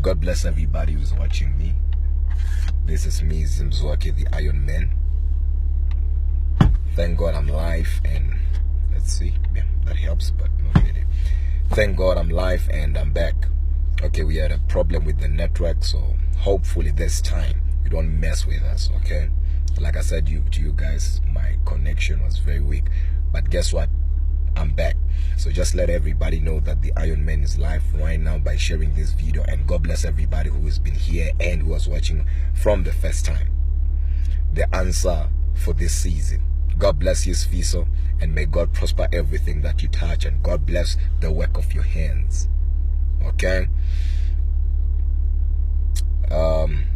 God bless everybody who's watching me. This is me, Zimzwaki, the Iron Man. Thank God I'm live, and let's see, yeah, that helps, but not really. Thank God I'm live and I'm back. Okay, we had a problem with the network, so hopefully this time you don't mess with us, okay? Like I said to you guys, my connection was very weak, but guess what? I'm back. So just let everybody know that the Iron Man is live right now by sharing this video, and God bless everybody who has been here and who was watching from the first time. The answer for this season. God bless you, Sfiso, and may God prosper everything that you touch, and God bless the work of your hands. Okay?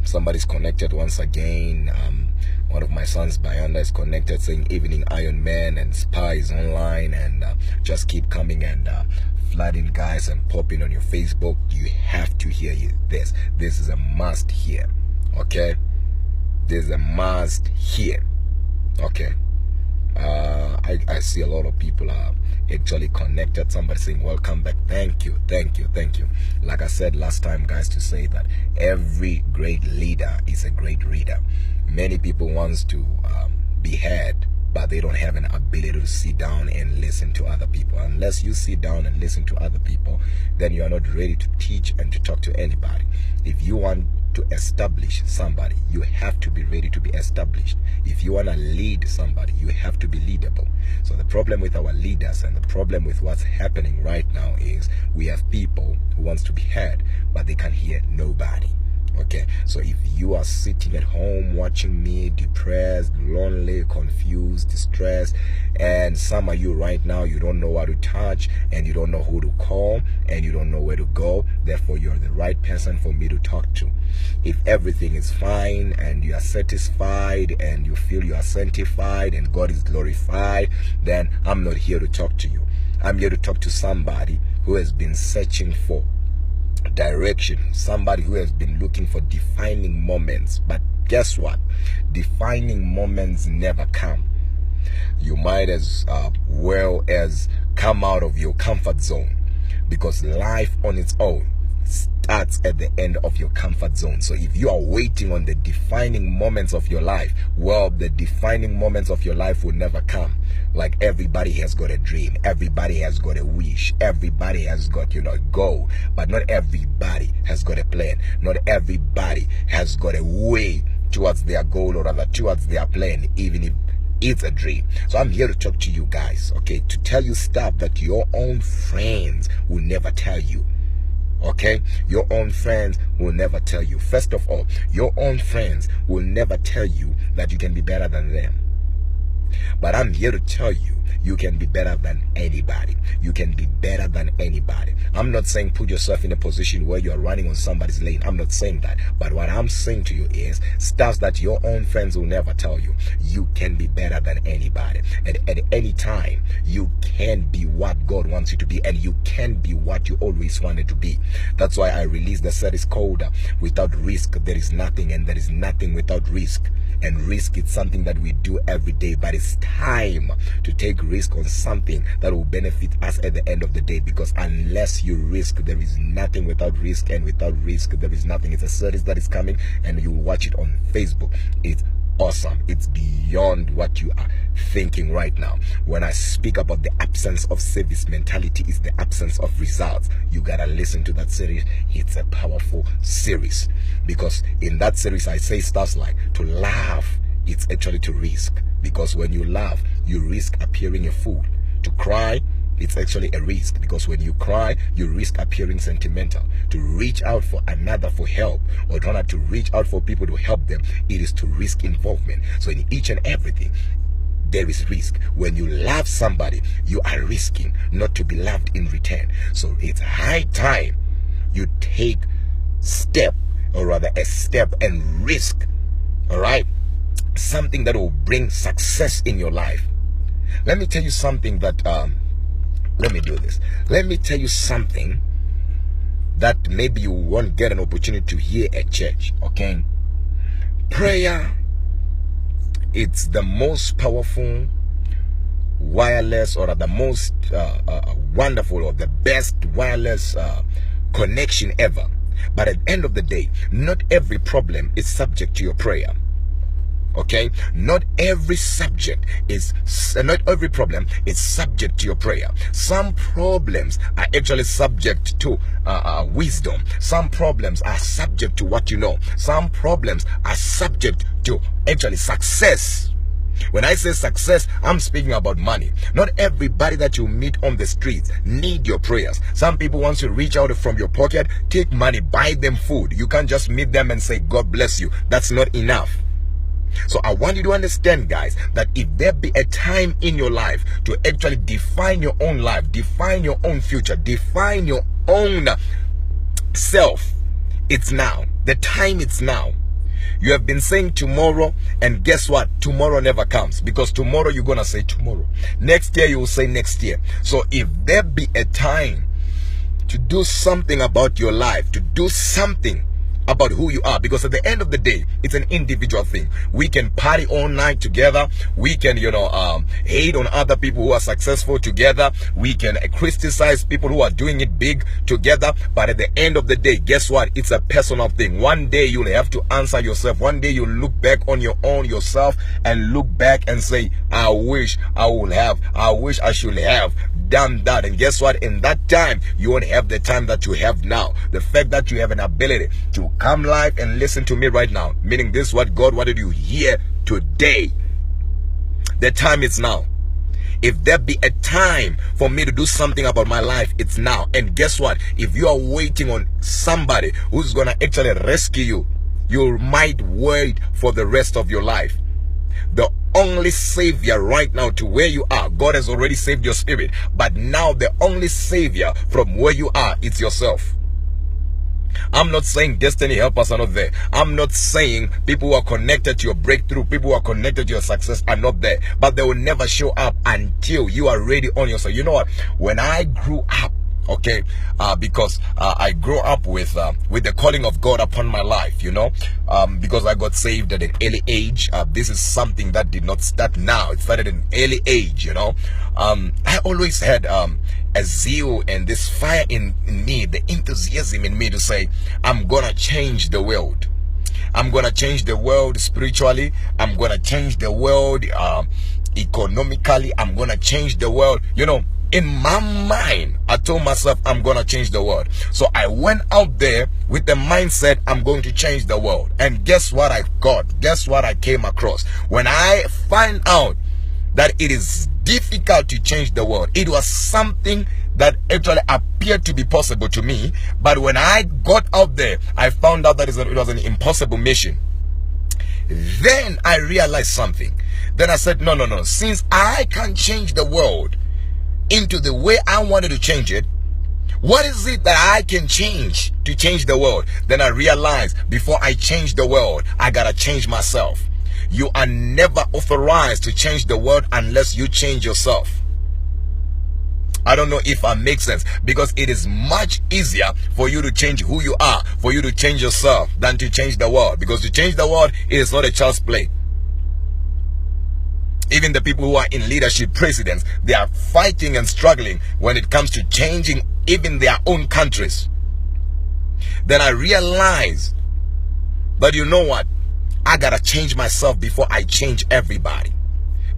Somebody's connected once again. One of my sons, Bayanda, is connected saying evening Iron Man, and Spy is online, and just keep coming and flooding guys and popping on your Facebook. You have to hear this. This is a must hear. Okay? This is a must hear. Okay? I see a lot of people are actually connected. Somebody saying welcome back. Thank you, thank you, thank you. Like I said last time, guys, to say that every great leader is a great reader. Many people wants to be heard, but they don't have an ability to sit down and listen to other people. Unless you sit down and listen to other people, then you are not ready to teach and to talk to anybody. If you want to establish somebody, you have to be ready to be established. If you want to lead somebody, you have to be leadable. So the problem with our leaders and the problem with what's happening right now is we have people who wants to be heard, but they can hear nobody. Okay, so if you are sitting at home watching me, depressed, lonely, confused, distressed, and some of you right now, you don't know what to touch, and you don't know who to call, and you don't know where to go, therefore you're the right person for me to talk to. If everything is fine and you are satisfied and you feel you are sanctified and God is glorified, then I'm not here to talk to you. I'm here to talk to somebody who has been searching for direction, somebody who has been looking for defining moments. But guess what? Defining moments never come. You might as well as come out of your comfort zone, because life on its own starts at the end of your comfort zone. So if you are waiting on the defining moments of your life, well, the defining moments of your life will never come. Like, everybody has got a dream, everybody has got a wish, everybody has got, a goal, but not everybody has got a plan. Not everybody has got a way towards their goal, or rather towards their plan, even if it's a dream. So I'm here to talk to you guys, okay, to tell you stuff that your own friends will never tell you. Okay, your own friends will never tell you. First of all, your own friends will never tell you that you can be better than them. But I'm here to tell you, you can be better than anybody. You can be better than anybody. I'm not saying put yourself in a position where you're running on somebody's lane. I'm not saying that. But what I'm saying to you is stuff that your own friends will never tell you. You can be better than anybody. And at any time, you can be what God wants you to be. And you can be what you always wanted to be. That's why I released the series called Without Risk, There Is Nothing, and there is nothing without risk. And risk is something that we do every day, but it's time to take risk on something that will benefit us at the end of the day, because unless you risk, there is nothing without risk, and without risk, there is nothing. It's a series that is coming, and you will watch it on Facebook. It's awesome. It's beyond what you are thinking right now. When I speak about the absence of service mentality is the absence of results, you gotta listen to that series. It's a powerful series, because in that series I say stuff like, to laugh, it's actually to risk, because when you laugh, you risk appearing a fool. To cry, it's actually a risk, because when you cry, you risk appearing sentimental. To reach out for another for help, or rather to reach out for people to help them, it is to risk involvement. So in each and everything, there is risk. When you love somebody, you are risking not to be loved in return. So it's high time you take step, or rather a step, and risk, all right, something that will bring success in your life. Let me tell you something that let me do this. Let me tell you something that maybe you won't get an opportunity to hear at church, okay? Prayer, it's the most powerful wireless, or the most wonderful, or the best wireless connection ever. But at the end of the day, not every problem is subject to your prayer. Okay, not every problem is subject to your prayer. Some problems are actually subject to wisdom. Some problems are subject to what you know. Some problems are subject to actually success. When I say success, I'm speaking about money. Not everybody that you meet on the streets need your prayers. Some people, once you reach out from your pocket, take money, buy them food. You can't just meet them and say, God bless you. That's not enough. So I want you to understand, guys, that if there be a time in your life to actually define your own life, define your own future, define your own self, it's now. The time is now. You have been saying tomorrow, and guess what? Tomorrow never comes, because tomorrow you're going to say tomorrow. Next year you will say next year. So if there be a time to do something about your life, to do something about who you are, because at the end of the day, it's an individual thing. We can party all night together. We can, hate on other people who are successful together. We can criticize people who are doing it big together. But at the end of the day, guess what? It's a personal thing. One day you'll have to answer yourself. One day you'll look back on your own yourself and look back and say, I wish I should have done that. And guess what? In that time, you won't have the time that you have now. The fact that you have an ability to come live and listen to me right now, meaning this is what God wanted you here today. The time is now. If there be a time for me to do something about my life, it's now. And guess what? If you are waiting on somebody who's gonna actually rescue you, you might wait for the rest of your life. The only savior right now to where you are, God has already saved your spirit, but now the only savior from where you are, it's yourself. I'm not saying destiny helpers are not there. I'm not saying people who are connected to your breakthrough, people who are connected to your success are not there, but they will never show up until you are ready on yourself. You know what? When I grew up, okay, because I grew up with the calling of God upon my life, because I got saved at an early age. This is something that did not start now. It started at an early age, I always had a zeal and this fire in me, the enthusiasm in me to say, I'm gonna change the world. I'm gonna change the world spiritually. I'm gonna change the world economically. I'm gonna change the world, in my mind. I told myself I'm gonna change the world. So I went out there with the mindset I'm going to change the world. And guess what I got? Guess what I came across? When I find out that it is difficult to change the world, it was something that actually appeared to be possible to me. But when I got out there, I found out that it was an impossible mission. Then I realized something. Then I said, no. Since I can change the world into the way I wanted to change it, what is it that I can change to change the world? Then I realized, before I change the world, I gotta change myself. You are never authorized to change the world unless you change yourself. I don't know if I make sense, because it is much easier for you to change who you are, for you to change yourself, than to change the world. Because to change the world, it is not a child's play. Even the people who are in leadership, presidents, they are fighting and struggling when it comes to changing even their own countries. Then I realized that, you know what? I gotta change myself before I change everybody.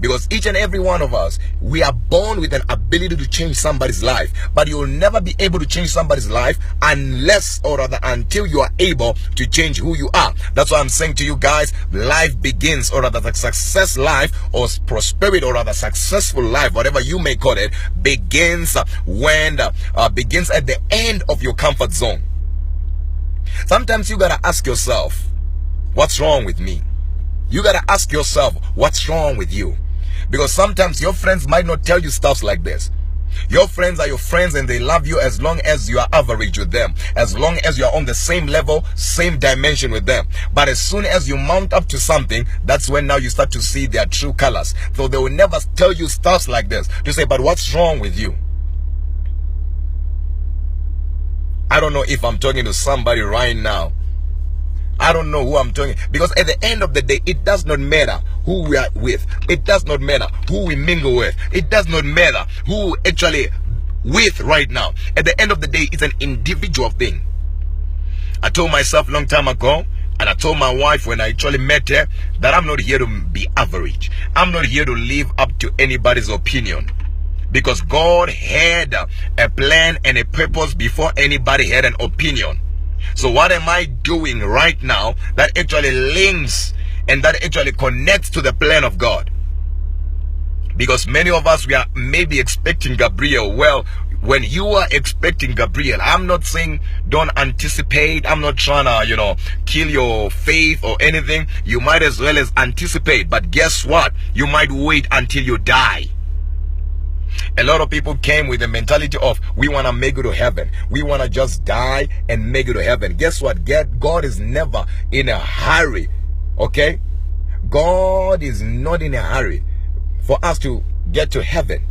Because each and every one of us, we are born with an ability to change somebody's life. But you'll never be able to change somebody's life unless, or rather until, you are able to change who you are. That's why I'm saying to you guys, life begins, or rather the success life, or prosperity, or rather successful life, whatever you may call it, begins begins at the end of your comfort zone. Sometimes you gotta ask yourself, what's wrong with me? You gotta ask yourself, what's wrong with you? Because sometimes your friends might not tell you stuff like this. Your friends are your friends, and they love you as long as you are average with them, as long as you are on the same level, same dimension with them. But as soon as you mount up to something, that's when now you start to see their true colors. So they will never tell you stuff like this to say, but what's wrong with you? I don't know if I'm talking to somebody right now. I don't know who I'm talking, because at the end of the day, it does not matter who we are with. It does not matter who we mingle with. It does not matter who we're actually with right now. At the end of the day, it's an individual thing. I told myself a long time ago, and I told my wife when I actually met her, that I'm not here to be average. I'm not here to live up to anybody's opinion. Because God had a plan and a purpose before anybody had an opinion. So what am I doing right now that actually links and that actually connects to the plan of God? Because many of us, we are maybe expecting Gabriel. Well, when you are expecting Gabriel, I'm not saying don't anticipate. I'm not trying to, kill your faith or anything. You might as well as anticipate. But guess what? You might wait until you die. A lot of people came with the mentality of, we want to make it to heaven. We want to just die and make it to heaven. Guess what? God is never in a hurry. Okay? God is not in a hurry for us to get to heaven.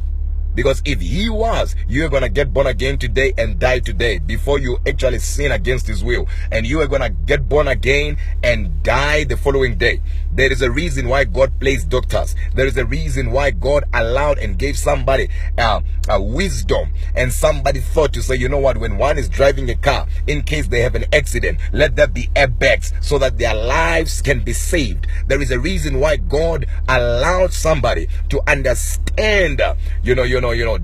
Because if he was, you're going to get born again today and die today before you actually sin against his will. And you are going to get born again and die the following day. There is a reason why God placed doctors. There is a reason why God allowed and gave somebody a wisdom. And somebody thought to say, you know what, when one is driving a car, in case they have an accident, let there be airbags so that their lives can be saved. There is a reason why God allowed somebody to understand,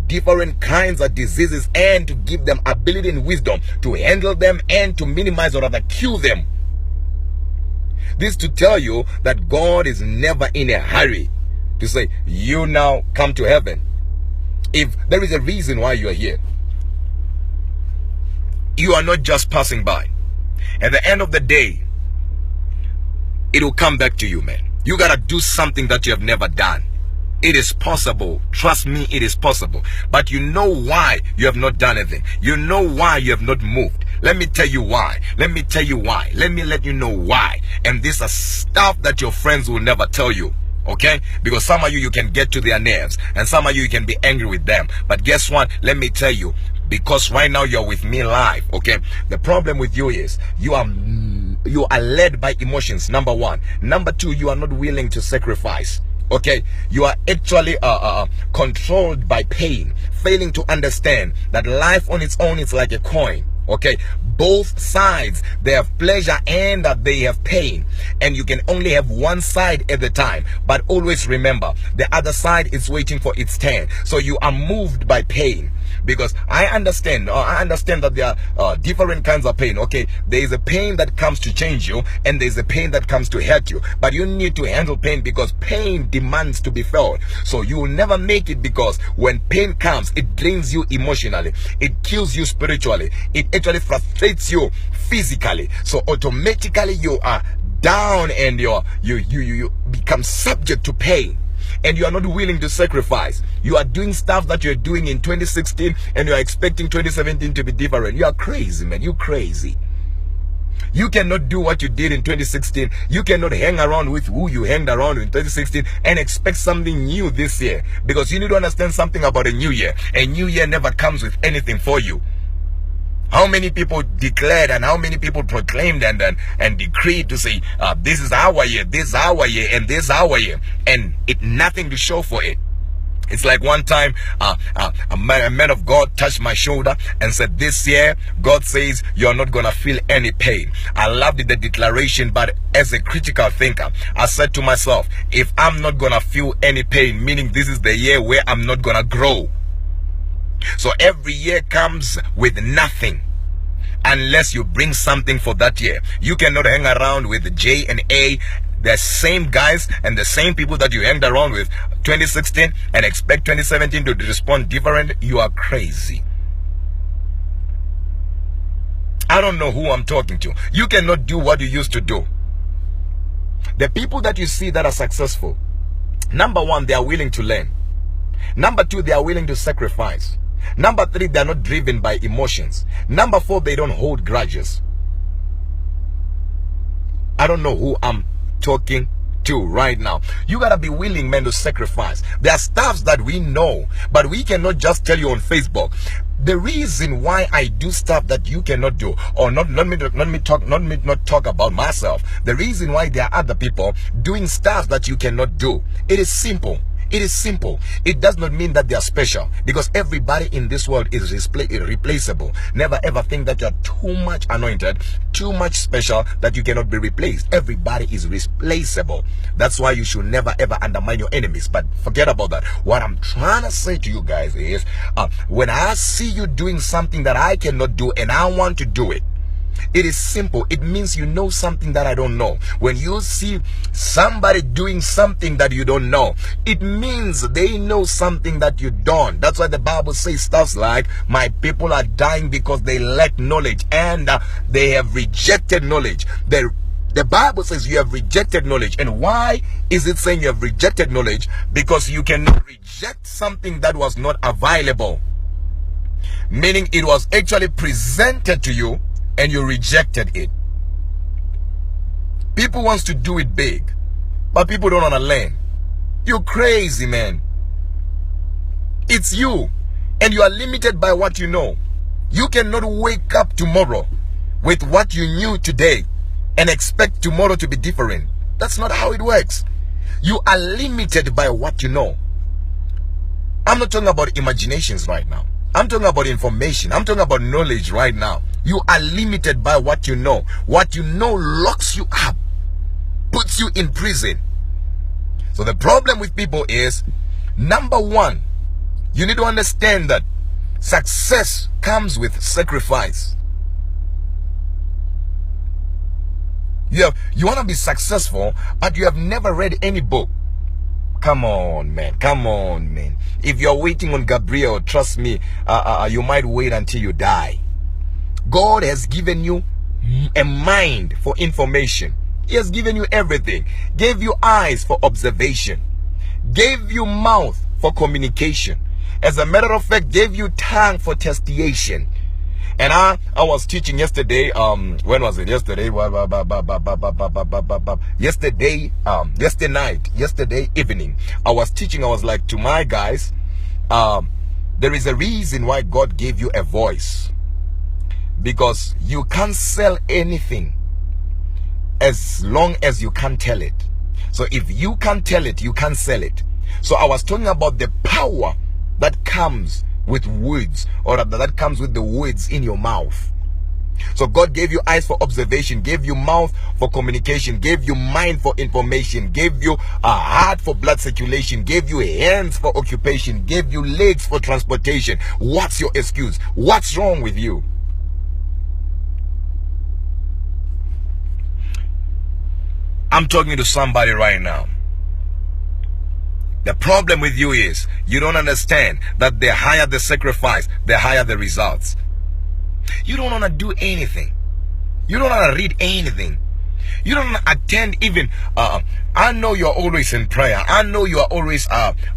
different kinds of diseases and to give them ability and wisdom to handle them and to minimize or rather kill them. This to tell you that God is never in a hurry to say, you now come to heaven. If there is a reason why you are here, you are not just passing by. At the end of the day, it will come back to you, man. You got to do something that you have never done. It is possible. Trust me, it is possible. But you know why you have not done anything. You know why you have not moved. Let me tell you why. Let me tell you why. Let me let you know why. And this is stuff that your friends will never tell you. Okay? Because some of you can get to their nerves. And some of you can be angry with them. But guess what? Let me tell you. Because right now you're with me live. Okay? The problem with you is you are led by emotions. Number one. Number two, you are not willing to sacrifice. Okay, you are actually controlled by pain, failing to understand that life on its own is like a coin. Okay, both sides, they have pleasure and they have pain, and you can only have one side at the time. But always remember, the other side is waiting for its turn. So you are moved by pain. Because I understand that there are different kinds of pain. Okay, there is a pain that comes to change you, and there is a pain that comes to hurt you. But you need to handle pain because pain demands to be felt. So you will never make it, because when pain comes, it drains you emotionally, it kills you spiritually, it actually frustrates you physically. So automatically you are down and you become subject to pain. And you are not willing to sacrifice. You are doing stuff that you're doing in 2016 and you are expecting 2017 to be different. You are crazy, man. You crazy. You cannot do what you did in 2016. You cannot hang around with who you hanged around in 2016 and expect something new this year. Because you need to understand something about a new year. A new year never comes with anything for you. How many people declared and how many people proclaimed and decreed to say, this is our year, this is our year, and this is our year, and it nothing to show for it. It's like one time a man of God touched my shoulder and said, this year God says you're not gonna feel any pain. I loved the declaration, but as a critical thinker, I said to myself, if I'm not gonna feel any pain, meaning this is the year where I'm not gonna grow. So every year comes with nothing unless you bring something for that year. You cannot hang around with J and A, the same guys and the same people that you hanged around with 2016, and expect 2017 to respond different. You are crazy. I don't know who I'm talking to. You cannot do what you used to do. The people that you see that are successful, number one, they are willing to learn. Number two, they are willing to sacrifice. Number three, they are not driven by emotions. Number four, they don't hold grudges. I don't know who I'm talking to right now. You gotta be willing, man, to sacrifice. There are stuffs that we know, but we cannot just tell you on Facebook. The reason why I do stuff that you cannot do, or not talk about myself. The reason why there are other people doing stuff that you cannot do, it is simple. It is simple. It does not mean that they are special, because everybody in this world is replaceable. Never ever think that you are too much anointed, too much special, that you cannot be replaced. Everybody is replaceable. That's why you should never ever undermine your enemies. But forget about that. What I'm trying to say to you guys is, when I see you doing something that I cannot do and I want to do it, it is simple. It means you know something that I don't know. When you see somebody doing something that you don't know, it means they know something that you don't. That's why the Bible says stuff like, my people are dying because they lack knowledge, and they have rejected knowledge. The Bible says you have rejected knowledge. And why is it saying you have rejected knowledge? Because you can reject something that was not available. Meaning it was actually presented to you and you rejected it. People wants to do it big, but people don't want to learn. You're crazy, man. It's you, and you are limited by what you know. You cannot wake up tomorrow with what you knew today and expect tomorrow to be different. That's not how it works. You are limited by what you know. I'm not talking about imaginations right now. I'm talking about information. I'm talking about knowledge right now. You are limited by what you know. What you know locks you up, puts you in prison. So the problem with people is, number one, you need to understand that success comes with sacrifice. You want to be successful, but you have never read any book. Come on, man. Come on, man. If you're waiting on Gabriel, trust me, you might wait until you die. God has given you a mind for information. He has given you everything. Gave you eyes for observation. Gave you mouth for communication. As a matter of fact, gave you tongue for testiation. And I was teaching yesterday, when was it? Yesterday, yesterday evening, I was teaching. I was like to my guys, there is a reason why God gave you a voice, because you can't sell anything as long as you can't tell it. So if you can't tell it, you can't sell it. So I was talking about the power that comes with words, or that comes with the words in your mouth. So God gave you eyes for observation, gave you mouth for communication, gave you mind for information, gave you a heart for blood circulation, gave you hands for occupation, gave you legs for transportation. What's your excuse? What's wrong with you? I'm talking to somebody right now. The problem with you is you don't understand that the higher the sacrifice, the higher the results. You don't want to do anything. You don't want to read anything. You don't want to attend even. I know you're always in prayer. I know you are always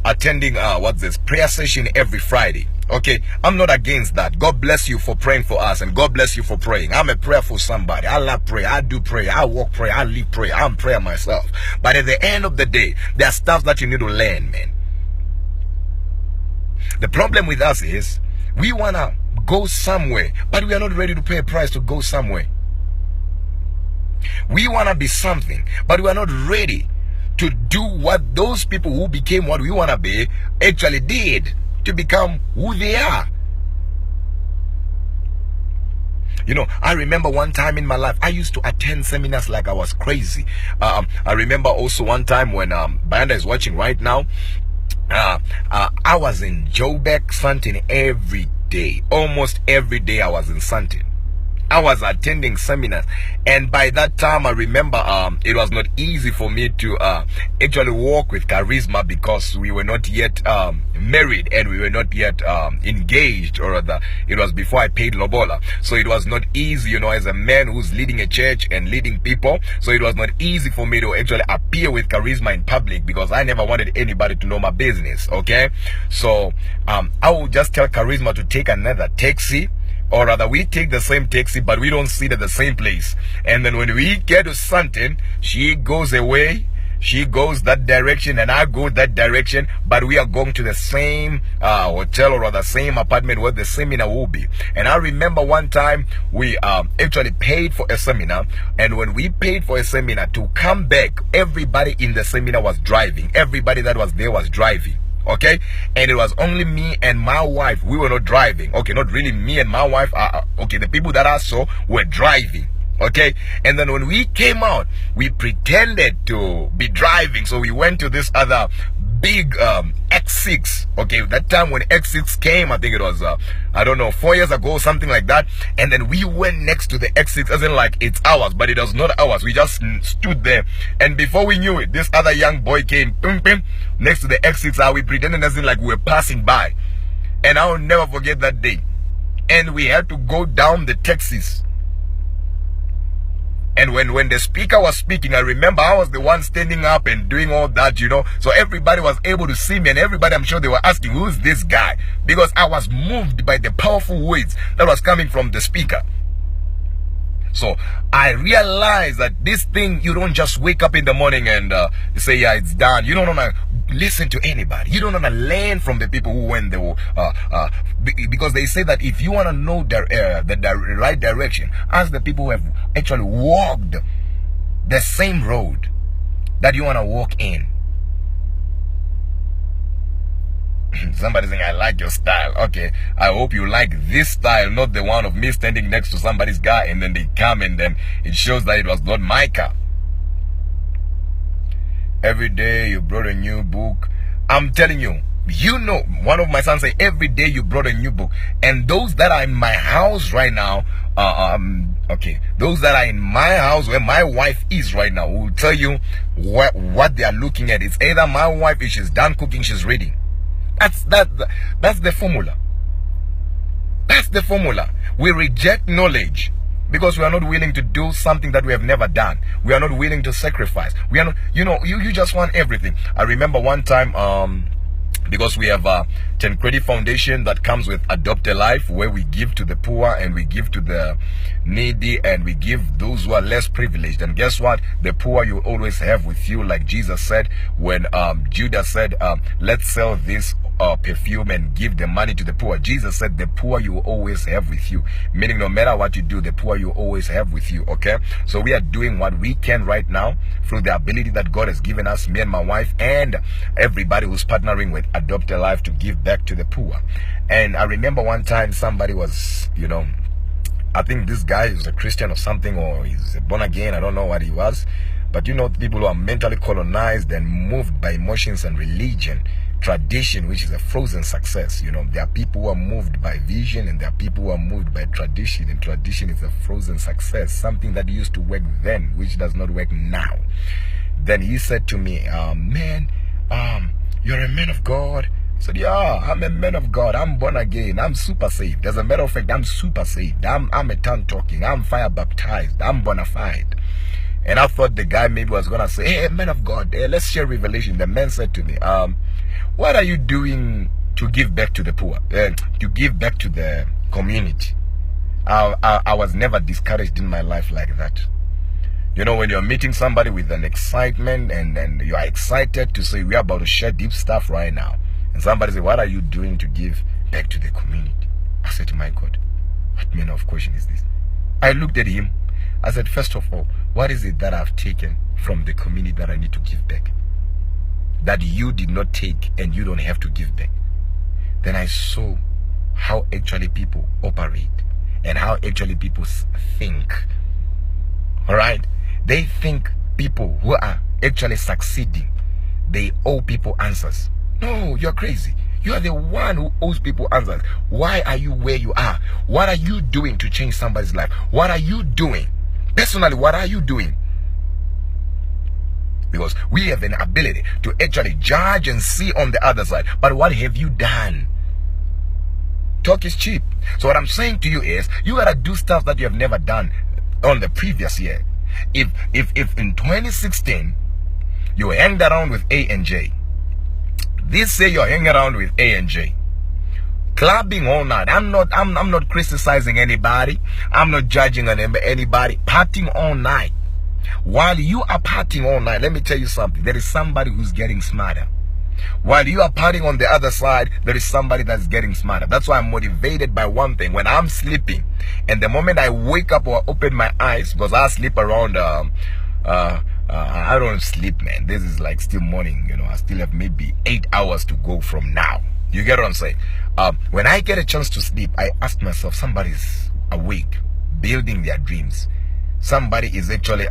attending prayer session every Friday. Okay, I'm not against that. God bless you for praying for us, and God bless you for praying. I'm a prayer for somebody. I love prayer. I do prayer. I walk prayer. I live prayer. I'm prayer myself. But at the end of the day, there are stuff that you need to learn, man. The problem with us is we want to go somewhere, but we are not ready to pay a price to go somewhere. We want to be something, but we are not ready to do what those people who became what we want to be actually did to become who they are. You know, I remember one time in my life, I used to attend seminars like I was crazy. I remember also one time when Bayanda is watching right now, I was in Joburg, Sandton every day. Almost every day I was in Sandton. I was attending seminars, and by that time I remember it was not easy for me to actually walk with Charisma, because we were not yet married and we were not yet engaged, or rather it was before I paid Lobola. So it was not easy, you know, as a man who's leading a church and leading people. So it was not easy for me to actually appear with Charisma in public, because I never wanted anybody to know my business. Okay, so I would just tell Charisma to take another taxi, or rather we take the same taxi, but we don't sit at the same place. And then when we get to Sandton, she goes away She goes that direction and I go that direction, but we are going to the same hotel or the same apartment where the seminar will be. And I remember one time we actually paid for a seminar, and when we paid for a seminar to come back, everybody in the seminar was driving. Everybody that was there was driving. Okay, and it was only me and my wife. We were not driving. Okay, not really me and my wife. Okay, the people that I saw were driving. Okay, and then when we came out, we pretended to be driving. So we went to this other big X6. Okay, that time when X6 came, I think it was I don't know, 4 years ago, something like that. And then we went next to the X6, as in like it's ours, but it was not ours. We just stood there, and before we knew it, this other young boy came next to the X6. We pretended as in like we were passing by, and I will never forget that day. And we had to go down the taxis. And when the speaker was speaking, I remember I was the one standing up and doing all that, you know. So everybody was able to see me, and everybody, I'm sure they were asking, who's this guy? Because I was moved by the powerful words that was coming from the speaker. So I realized that this thing, you don't just wake up in the morning and say, yeah, it's done. You don't want to listen to anybody. You don't want to learn from the people who went there. Because they say that if you want to know the right direction, ask the people who have actually walked the same road that you want to walk in. Somebody saying, I like your style. Okay, I hope you like this style, not the one of me standing next to somebody's car and then they come and then it shows that it was not my car. Every day you brought a new book. I'm telling you, you know, one of my sons say every day you brought a new book. And those that are in my house right now, okay, those that are in my house where my wife is right now will tell you what they are looking at. It's either my wife, if she's done cooking, she's reading. That's the formula. That's the formula. We reject knowledge because we are not willing to do something that we have never done. We are not willing to sacrifice. We are not, you know, you just want everything. I remember one time, because we have a 10 Credit Foundation that comes with Adopt a Life, where we give to the poor and we give to the needy and we give those who are less privileged. And guess what? The poor you always have with you, like Jesus said when Judas said, let's sell this perfume and give the money to the poor. Jesus said the poor you always have with you, meaning no matter what you do, the poor you always have with you. Okay, so we are doing what we can right now through the ability that God has given us, me and my wife and everybody who's partnering with Adopt a Life, to give back to the poor. And I remember one time somebody was, you know, I think this guy is a Christian or something, or he's born again, I don't know what he was, but you know, people who are mentally colonized and moved by emotions and religion, tradition, which is a frozen success. You know, there are people who are moved by vision and there are people who are moved by tradition, and tradition is a frozen success, something that used to work then which does not work now. Then he said to me, man, you're a man of God. I said, yeah, I'm a man of God. I'm born again. I'm super saved. As a matter of fact, I'm super saved. I'm a tongue talking. I'm fire baptized. I'm bona fide. And I thought the guy maybe was going to say, hey, man of God, let's share revelation. The man said to me, what are you doing to give back to the poor, to give back to the community? I was never discouraged in my life like that. You know, when you're meeting somebody with an excitement and you are excited to say, we're about to share deep stuff right now. And somebody say, what are you doing to give back to the community? I said, my God, what manner of question is this? I looked at him. I said, first of all, what is it that I've taken from the community that I need to give back, that you did not take and you don't have to give back? Then I saw how actually people operate and how actually people think. All right? They think people who are actually succeeding, they owe people answers. No, you're crazy. You are the one who owes people answers. Why are you where you are? What are you doing to change somebody's life? What are you doing? Personally, what are you doing? Because we have an ability to actually judge and see on the other side. But what have you done? Talk is cheap. So what I'm saying to you is, you gotta do stuff that you have never done on the previous year. If in 2016 you hanged around with A and J, this year you're hanging around with A and J, clubbing all night. I'm not criticizing anybody. I'm not judging on anybody. Partying all night. While you are partying all night, let me tell you something. There is somebody who's getting smarter. While you are partying on the other side, there is somebody that's getting smarter. That's why I'm motivated by one thing. When I'm sleeping, and the moment I wake up or open my eyes, because I sleep around, I don't sleep, man. This is like still morning, you know. I still have maybe 8 hours to go from now. You get what I'm saying? When I get a chance to sleep, I ask myself, somebody's awake, building their dreams. Somebody is actually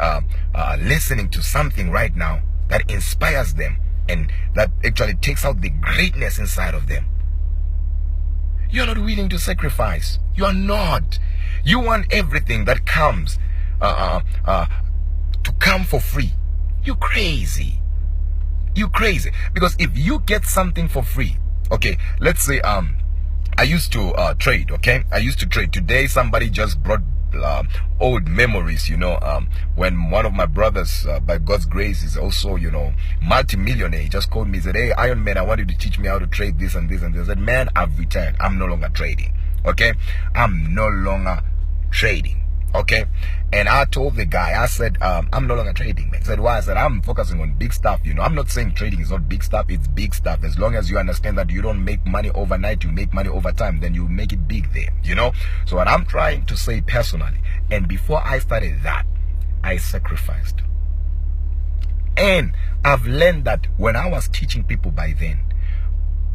listening to something right now that inspires them, and that actually takes out the greatness inside of them. You're not willing to sacrifice. You are not. You want everything that comes to come for free. You crazy. You crazy. Because if you get something for free, okay, let's say I used to trade, okay? I used to trade. Today somebody just brought old memories, you know, when one of my brothers, by God's grace, is also, you know, multi-millionaire. He just called me, he said, hey, Iron Man, I want you to teach me how to trade this and this and this. I said, man, I've retired. I'm no longer trading, okay? I'm no longer trading, okay? And I told the guy, I said, I'm no longer trading, man. He said, why? I said, I'm focusing on big stuff, you know. I'm not saying trading is not big stuff. It's big stuff. As long as you understand that you don't make money overnight, you make money over time, then you make it big there, you know. So what I'm trying to say personally, and before I started that, I sacrificed. And I've learned that when I was teaching people by then,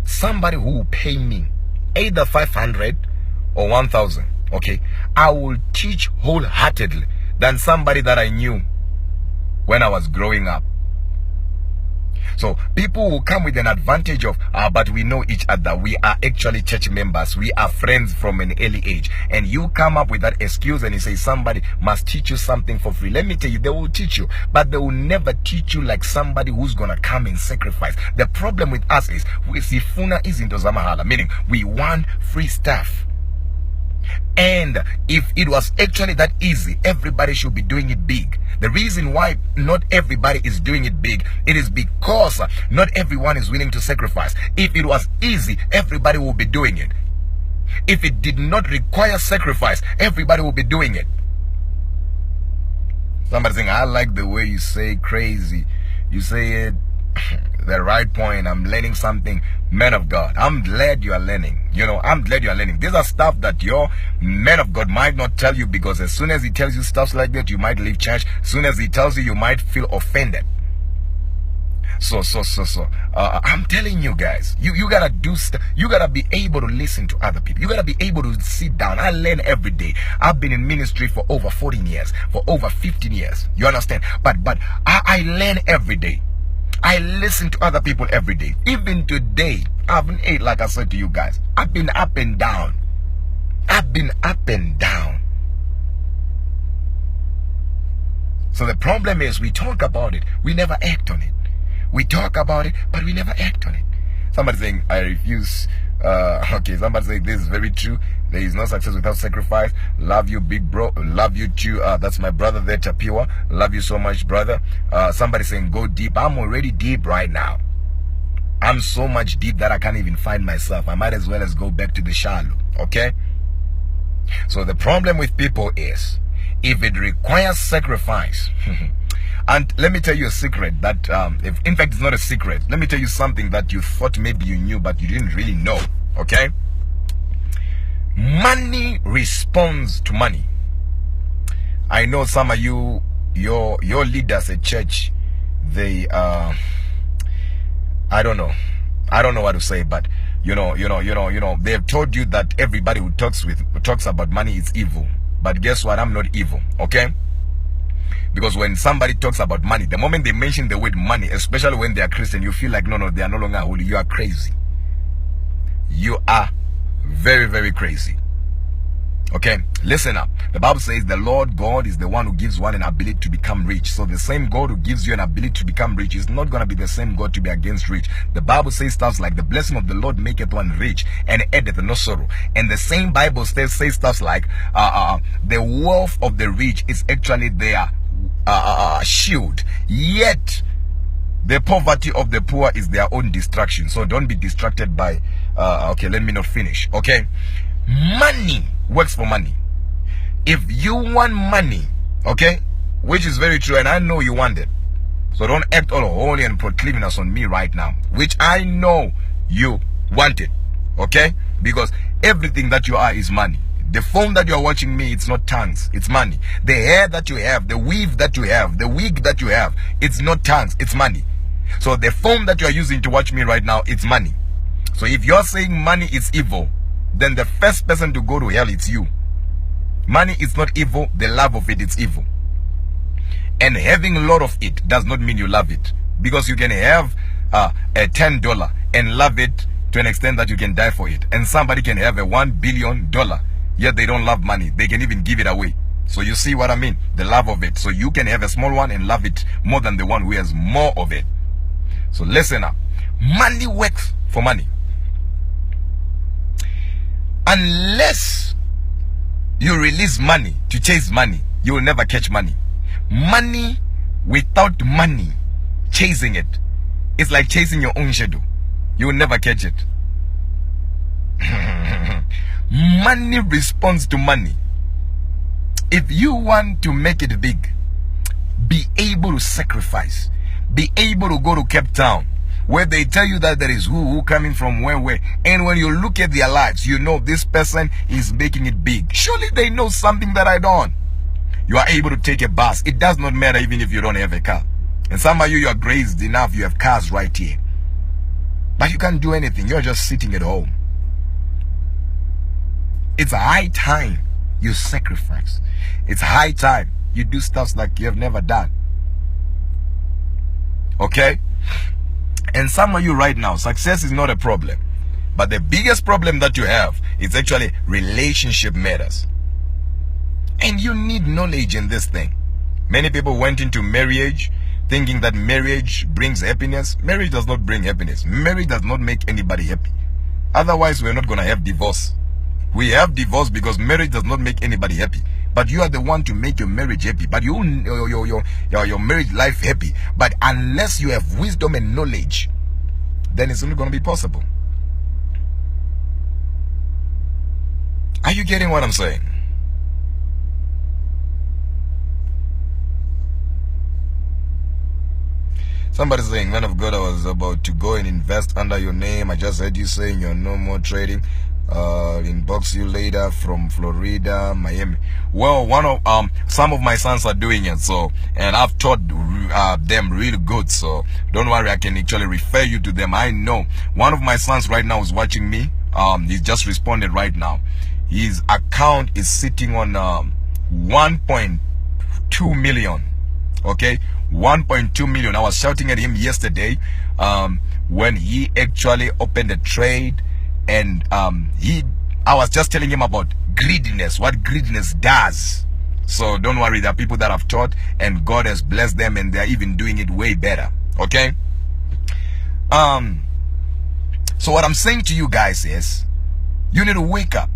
somebody who will pay me either 500 or 1,000, okay, I will teach wholeheartedly than somebody that I knew when I was growing up. So people will come with an advantage of, but we know each other. We are actually church members. We are friends from an early age. And you come up with that excuse and you say somebody must teach you something for free. Let me tell you, they will teach you, but they will never teach you like somebody who's going to come and sacrifice. The problem with us is, sifuna izinto zamahala, meaning we want free stuff. And if it was actually that easy, everybody should be doing it big. The reason why not everybody is doing it big, it is because not everyone is willing to sacrifice. If it was easy, everybody will be doing it. If it did not require sacrifice, everybody will be doing it. Somebody saying, I like the way you say crazy. You say it the right point. I'm learning something. Man of God, I'm glad you are learning. You know, I'm glad you are learning. These are stuff that your man of God might not tell you, because as soon as he tells you stuff like that, you might leave church. As soon as he tells you, you might feel offended. So I'm telling you guys, you gotta do stuff. You gotta be able to listen to other people. You gotta be able to sit down. I learn every day. I've been in ministry for over 14 years, for over 15 years. You understand? But I learn every day. I listen to other people every day. Even today, I've been, like I said to you guys, I've been up and down. I've been up and down. So the problem is, we talk about it, we never act on it. We talk about it, but we never act on it. Somebody saying, I refuse. Okay, somebody saying, this is very true. There is no success without sacrifice. Love you, big bro. Love you too. That's my brother there, Tapiwa. Love you so much, brother. Somebody saying, go deep. I'm already deep right now. I'm so much deep that I can't even find myself. I might as well as go back to the shallow. Okay? So the problem with people is, if it requires sacrifice, and let me tell you a secret that, in fact, it's not a secret. Let me tell you something that you thought maybe you knew, but you didn't really know. Okay? Money responds to money. I know some of you, your leaders at church, they, I don't know what to say, but you know, they have told you that everybody who talks about money is evil. But guess what? I'm not evil. Okay? Because when somebody talks about money, the moment they mention the word money, especially when they are Christian, you feel like, no, they are no longer holy. You are crazy. You are very, very crazy. Okay, listen up. The Bible says the Lord God is the one who gives one an ability to become rich. So the same God who gives you an ability to become rich is not going to be the same God to be against rich. The Bible says stuff like, the blessing of the Lord maketh one rich and addeth no sorrow. And the same Bible says stuff like, the wealth of the rich is actually their shield. Yet the poverty of the poor is their own destruction. So don't be distracted by, okay, let me not finish. Okay, money works for money. If you want money, okay, which is very true, and I know you want it. So don't act all holy and proclaiming on me right now, which I know you want it. Okay? Because everything that you are is money. The phone that you are watching me, it's not tongues, it's money. The hair that you have, the weave that you have, the wig that you have, it's not tongues, it's money. So the phone that you are using to watch me right now, it's money. So if you're saying money is evil, then the first person to go to hell, it's you. Money is not evil, the love of it is evil. And having a lot of it does not mean you love it. Because you can have a $10 and love it to an extent that you can die for it. And somebody can have a $1 billion, yet they don't love money. They can even give it away. So you see what I mean? The love of it. So you can have a small one and love it more than the one who has more of it. So listen up. Money works for money. Unless you release money to chase money, you will never catch money. Money without money, chasing it, it's like chasing your own shadow. You will never catch it. Money responds to money. If you want to make it big, be able to sacrifice. Be able to go to Cape Town, where they tell you that there is who coming from where. And when you look at their lives, you know this person is making it big. Surely they know something that I don't. You are able to take a bus. It does not matter even if you don't have a car. And some of you are grazed enough, you have cars right here. But you can't do anything. You're just sitting at home. It's a high time you sacrifice. It's high time you do stuff like you have never done. Okay? And some of you right now, success is not a problem. But the biggest problem that you have is actually relationship matters. And you need knowledge in this thing. Many people went into marriage thinking that marriage brings happiness. Marriage does not bring happiness. Marriage does not make anybody happy. Otherwise, we're not going to have divorce. We have divorce because marriage does not make anybody happy. But you are the one to make your marriage happy. But your marriage life happy. But unless you have wisdom and knowledge, then it's only going to be possible. Are you getting what I'm saying? Somebody's saying, man of God, I was about to go and invest under your name. I just heard you saying you're no more trading. Inbox you later from Florida, Miami. Well, some of my sons are doing it, so, and I've taught them really good, so don't worry, I can actually refer you to them. I know one of my sons right now is watching me. He just responded right now. His account is sitting on 1.2 million. Okay, 1.2 million. I was shouting at him yesterday when he actually opened a trade, and I was just telling him about greediness, what greediness does. So don't worry, there are people that have taught and God has blessed them and they're even doing it way better. Okay. So what I'm saying to you guys is you need to wake up.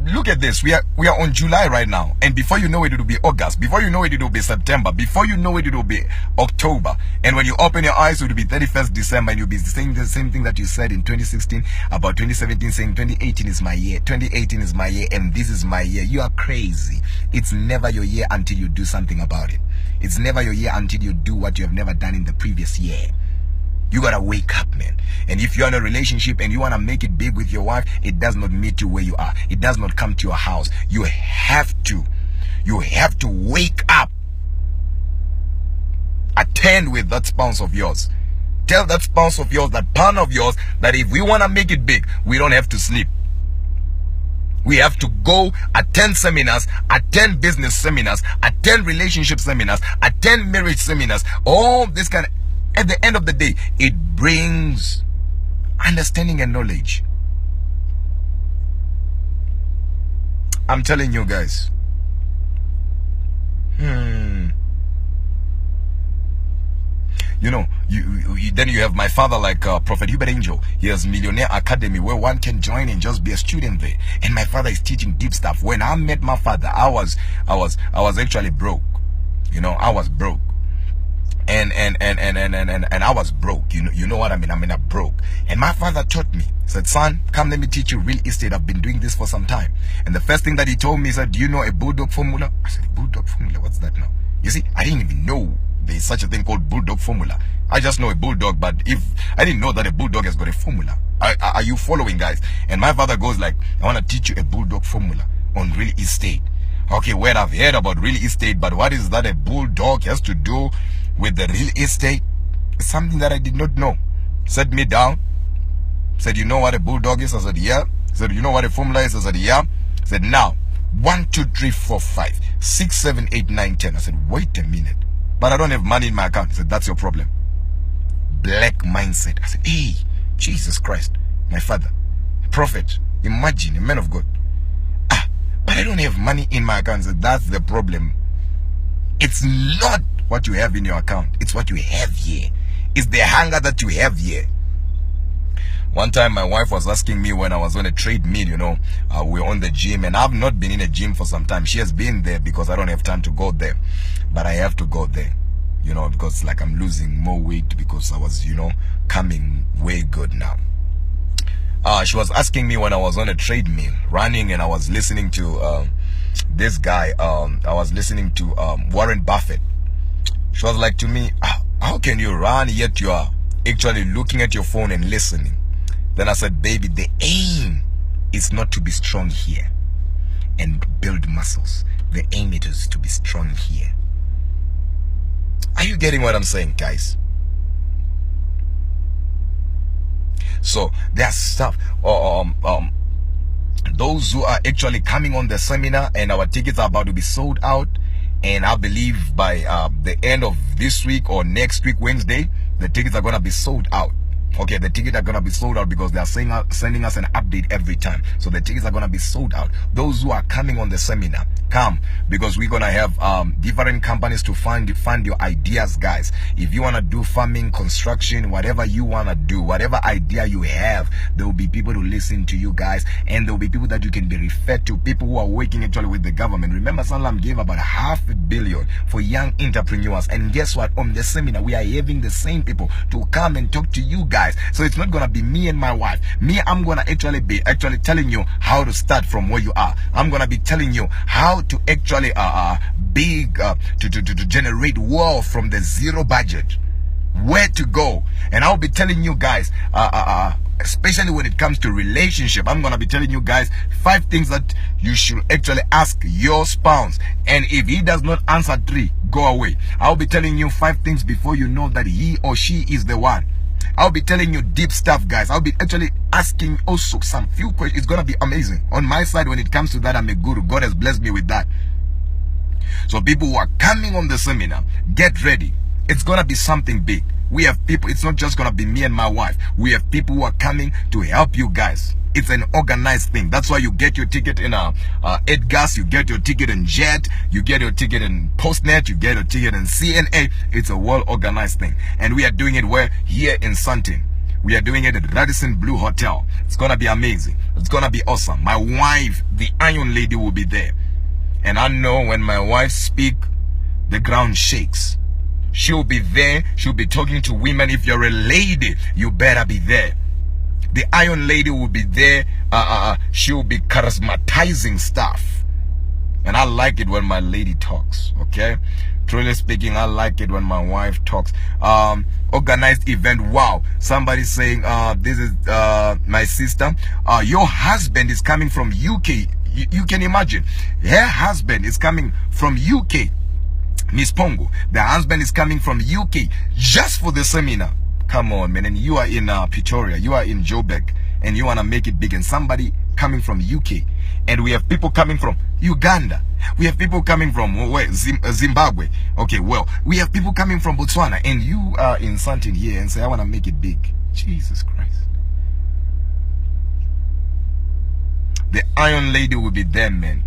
Look at this. We are on July right now, and before you know it, it will be August. Before you know it, it will be September. Before you know it, it will be October. And when you open your eyes, it will be 31st December, and you'll be saying the same thing that you said in 2016 about 2017, saying 2018 is my year, 2018 is my year, and this is my year. You are crazy. It's never your year until you do something about it. It's never your year until you do what you have never done in the previous year. You gotta wake up, man. And if you're in a relationship and you wanna make it big with your wife, it does not meet you where you are. It does not come to your house. You have to wake up. Attend with that spouse of yours. Tell that spouse of yours, that partner of yours, that if we wanna make it big, we don't have to sleep. We have to go attend seminars, attend business seminars, attend relationship seminars, attend marriage seminars, all this kind of. At the end of the day, it brings understanding and knowledge. I'm telling you guys. You know, then you have my father, like Prophet Hubert Angel. He has Millionaire Academy where one can join and just be a student there. And my father is teaching deep stuff. When I met my father, I was actually broke. You know, I was broke. And I was broke. You know what I mean? I'm broke. And my father taught me. He said, son, come, let me teach you real estate. I've been doing this for some time. And the first thing that he told me, he said, do you know a bulldog formula? I said, bulldog formula, what's that now? I didn't even know there's such a thing called bulldog formula. I just know a bulldog, but if I didn't know that a bulldog has got a formula. Are you following, guys? And my father goes like, I want to teach you a bulldog formula on real estate. Okay, well, I've heard about real estate, but what is that a bulldog has to do with the real estate? It's something that I did not know. Set me down. Said, you know what a bulldog is? I said, yeah. Said, you know what a formula is? I said, yeah. Said, now, 1, 2, 3, 4, 5, 6, 7, 8, 9, 10. I said, wait a minute. But I don't have money in my account. He said, that's your problem. Black mindset. I said, hey, Jesus Christ, my father, prophet, imagine, a man of God. But I don't have money in my account. He said, that's the problem. It's not what you have in your account. It's what you have here. It's the hunger that you have here. One time my wife was asking me when I was on a treadmill, you know, we're on the gym, and I've not been in a gym for some time. She has been there because I don't have time to go there. But I have to go there, you know, because like I'm losing more weight because I was, you know, coming way good now. She was asking me when I was on a treadmill running, and I was listening to this guy. I was listening to Warren Buffett. She was like to me, how can you run yet you are actually looking at your phone and listening? Then I said, baby, the aim is not to be strong here and build muscles. The aim is to be strong here. Are you getting what I'm saying, guys? So there's stuff. Those who are actually coming on the seminar, and our tickets are about to be sold out, and I believe by the end of this week or next week, Wednesday, the tickets are going to be sold out. Okay, the tickets are going to be sold out because they are sending us an update every time. So the tickets are going to be sold out. Those who are coming on the seminar, come, because we're going to have different companies to fund your ideas, guys. If you want to do farming, construction, whatever you want to do, whatever idea you have, there will be people to listen to you guys, and there will be people that you can be referred to, people who are working actually with the government. Remember, Sanlam gave about $500 million for young entrepreneurs, and guess what? On the seminar, we are having the same people to come and talk to you guys. So it's not gonna be me and my wife. Me, I'm gonna actually be telling you how to start from where you are. I'm gonna be telling you how to actually to generate wealth from the zero budget, where to go. And I'll be telling you guys, especially when it comes to relationship, I'm gonna be telling you guys 5 things that you should actually ask your spouse, and if he does not answer 3, go away. I'll be telling you 5 things before you know that he or she is the one. I'll be telling you deep stuff, guys. I'll be actually asking also some few questions. It's gonna be amazing. On my side, when it comes to that, I'm a guru. God has blessed me with that. So people who are coming on the seminar, get ready. It's gonna be something big. We have people. It's not just gonna be me and my wife. We have people who are coming to help you guys. It's an organized thing. That's why you get your ticket in Edgas, you get your ticket in Jet, you get your ticket in Postnet, you get your ticket in CNA. It's a well-organized thing. And we are doing it where? Here in Sandton. We are doing it at Radisson Blue Hotel. It's going to be amazing. It's going to be awesome. My wife, the Iron Lady, will be there. And I know when my wife speaks, the ground shakes. She'll be there. She'll be talking to women. If you're a lady, you better be there. The Iron Lady will be there. She'll be charismatizing stuff. And I like it when my lady talks, okay? Truly speaking, I like it when my wife talks. Organized event, wow. Somebody saying, this is my sister. Your husband is coming from UK. You can imagine. Her husband is coming from UK. Miss Pongo, the husband is coming from UK just for the seminar. Come on, man. And you are in Pretoria, you are in Joburg, and you want to make it big. And somebody coming from UK. And we have people coming from Uganda. We have people coming from where? Zimbabwe. Okay, well, we have people coming from Botswana. And you are in something here and say, I want to make it big. Jesus Christ. The Iron Lady will be there, man.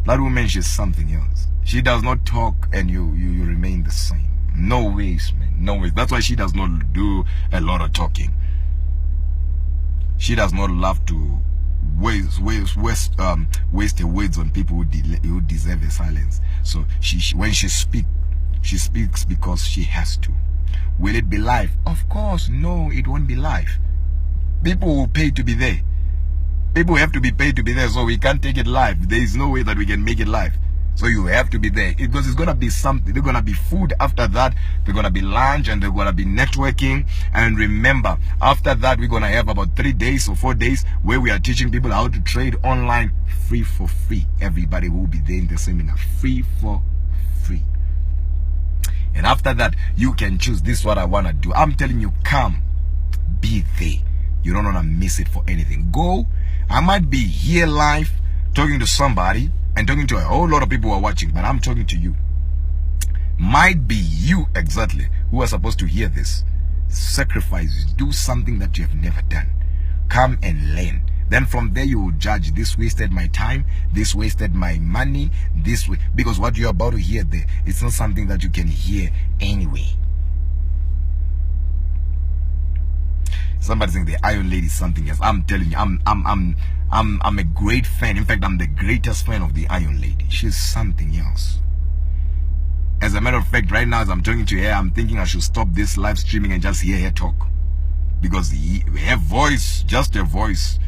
That woman, she's something else. She does not talk and you remain the same. No ways, man. No ways. That's why she does not do a lot of talking. She does not love to waste her words on people who deserve a silence. So when she speaks because she has to. Will it be live? Of course, no, it won't be live. People will pay to be there. People have to be paid to be there, so we can't take it live. There is no way that we can make it live. So you have to be there because it's going to be something. There's going to be food after that. There's going to be lunch and there's going to be networking. And remember, after that, we're going to have about 3 days or 4 days where we are teaching people how to trade online free for free. Everybody will be there in the seminar free for free. And after that, you can choose. This is what I want to do. I'm telling you, come, be there. You don't want to miss it for anything. Go. I might be here live talking to somebody and talking to a whole lot of people who are watching, but I'm talking to you. Might be you exactly who are supposed to hear this. Sacrifice, do something that you have never done. Come and learn. Then from there you will judge, this wasted my time, this wasted my money, this way, because what you're about to hear there, it's not something that you can hear anyway. Somebody saying the Iron Lady is something else. I'm telling you, I'm a great fan. In fact, I'm the greatest fan of the Iron Lady. She's something else. As a matter of fact, right now as I'm talking to her, I'm thinking I should stop this live streaming and just hear her talk, because her voice, just her voice,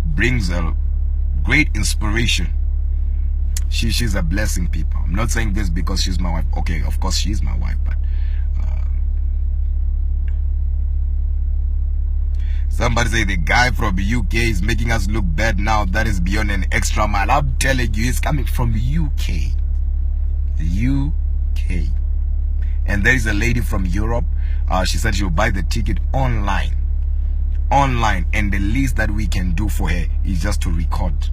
brings a great inspiration. She's a blessing, people. I'm not saying this because she's my wife. Okay, of course she's my wife, but somebody say the guy from the UK is making us look bad now. That is beyond an extra mile. I'm telling you, it's coming from UK. UK. And there is a lady from Europe. She said she'll buy the ticket online. And the least that we can do for her is just to record.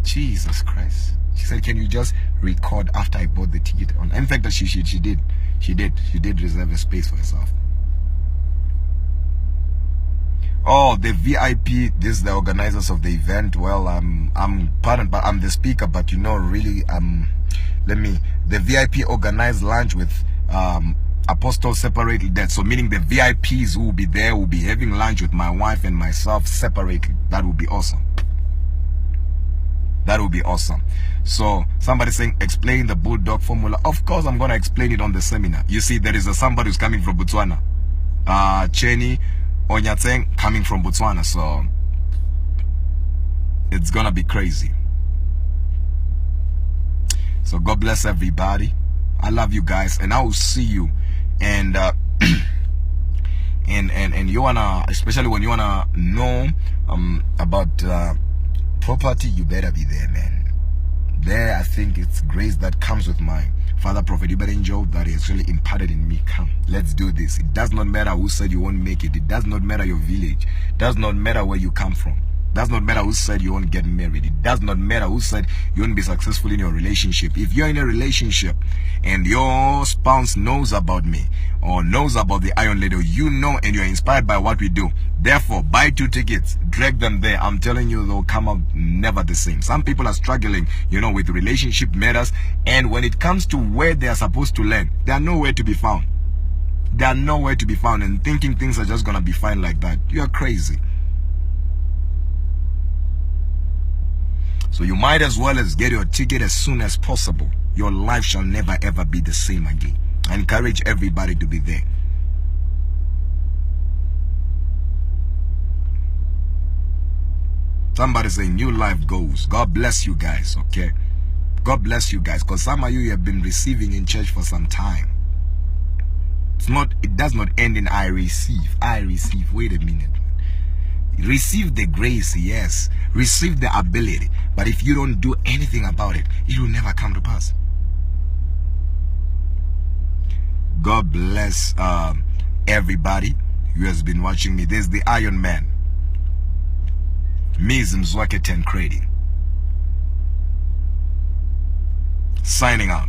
Jesus Christ. She said, can you just record after I bought the ticket on? In fact, she did reserve a space for herself. Oh, the VIP, this is the organizers of the event. Well, I'm the speaker, but you know, really, the VIP organized lunch with apostles separately. That, so meaning the VIPs who will be there will be having lunch with my wife and myself separately. That would be awesome. That would be awesome. So somebody saying, explain the bulldog formula. Of course, I'm going to explain it on the seminar. You see, there is somebody who's coming from Botswana. Chenny Onyatseng coming from Botswana. So it's going to be crazy. So God bless everybody. I love you guys. And I will see you. And and you wanna, especially when you wanna know about property, you better be there, man. There, I think it's grace that comes with my father, Prophet Angel, that is really imparted in me. Come, let's do this. It does not matter who said you won't make it. It does not matter your village. It does not matter where you come from. It does not matter who said you won't get married. It does not matter who said you won't be successful in your relationship. If you're in a relationship and your spouse knows about me or knows about the Iron Lady, you know, and you're inspired by what we do, therefore buy 2 tickets, drag them there. I'm telling you, they'll come out never the same. Some people are struggling, you know, with relationship matters, and when it comes to where they are supposed to learn, they are nowhere to be found. They are nowhere to be found, and thinking things are just gonna be fine like that. You're crazy. So you might as well as get your ticket as soon as possible. Your life shall never ever be the same again. I encourage everybody to be there. Somebody say new life goals. God bless you guys, okay? God bless you guys, because some of you have been receiving in church for some time. It does not end in I receive. I receive. Wait a minute. Receive the grace, yes. Receive the ability. But if you don't do anything about it, it will never come to pass. God bless everybody who has been watching me. This is the Iron Man. Me Zimzwake 10 Trading. Signing out.